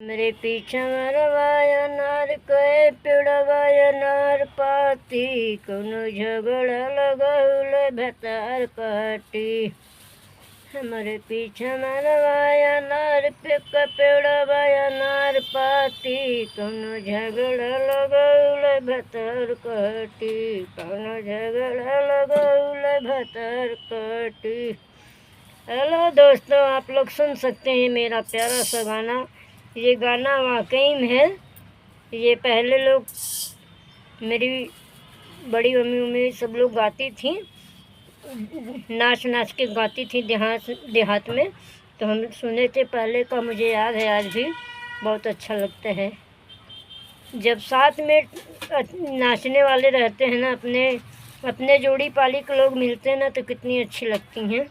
मेरे पीछे मरवाया नार कहे पिड़वाया नार पाती कोनो झगड़ा लगौले भतार काटी। हमारे पीछे मरवाया नार पे पेड़वाया नार पाती कोनो झगड़ा लगौले भतार काटी। कोनो झगड़ा लगौले भतार काटी। हेलो दोस्तों, आप लोग सुन सकते हैं मेरा प्यारा सा गाना। ये गाना वाकई में है। ये पहले लोग मेरी बड़ी मम्मी सब लोग गाती थी, नाच नाच के गाती थी देहात में। तो हम सुने थे पहले का, मुझे याद है आज भी बहुत अच्छा लगता है। जब साथ में नाचने वाले रहते हैं ना, अपने जोड़ी पाली के लोग मिलते हैं ना, तो कितनी अच्छी लगती हैं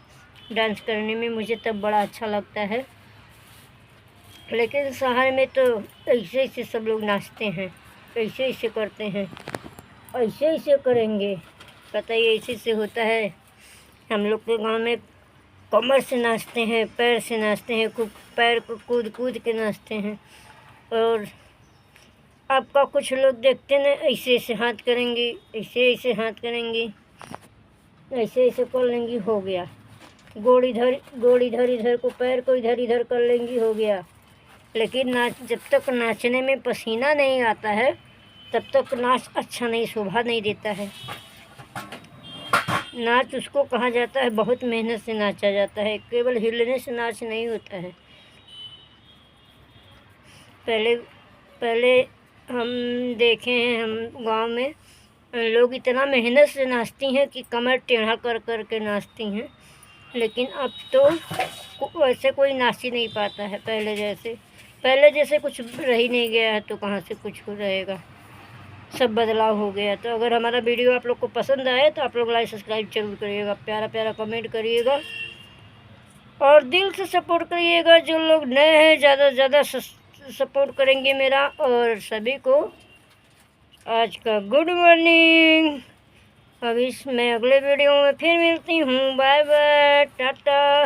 डांस करने में। मुझे तब बड़ा अच्छा लगता है। लेकिन शहर में तो ऐसे ऐसे सब लोग नाचते हैं, ऐसे ऐसे करते हैं, ऐसे ऐसे करेंगे, पता ही ऐसे से होता है। हम लोग के गांव में कमर से नाचते हैं, पैर से नाचते हैं, खूब पैर को कूद कूद के नाचते हैं। और आपका कुछ लोग देखते ना, ऐसे ऐसे हाथ करेंगे, ऐसे ऐसे हाथ करेंगी, ऐसे ऐसे कर लेंगी, हो गया। गोड़ इधर इधर को, पैर को इधर इधर कर लेंगी, हो गया। लेकिन जब तक नाचने में पसीना नहीं आता है, तब तक नाच अच्छा नहीं, शोभा नहीं देता है। नाच उसको कहा जाता है, बहुत मेहनत से नाचा जाता है, केवल हिलने से नाच नहीं होता है। पहले हम देखे हैं, हम गांव में लोग इतना मेहनत से नाचती हैं कि कमर टेढ़ा कर कर के नाचती हैं। लेकिन अब तो वैसे कोई नाच ही नहीं पाता है पहले जैसे कुछ रह ही नहीं गया है। तो कहाँ से कुछ हो रहेगा, सब बदलाव हो गया। तो अगर हमारा वीडियो आप लोग को पसंद आए तो आप लोग लाइक सब्सक्राइब जरूर करिएगा, प्यारा प्यारा कमेंट करिएगा और दिल से सपोर्ट करिएगा। जो लोग नए हैं, ज़्यादा से ज़्यादा सपोर्ट करेंगे मेरा। और सभी को आज का गुड मॉर्निंग। अभी मैं अगले वीडियो में फिर मिलती हूँ। Bye bye, Tata.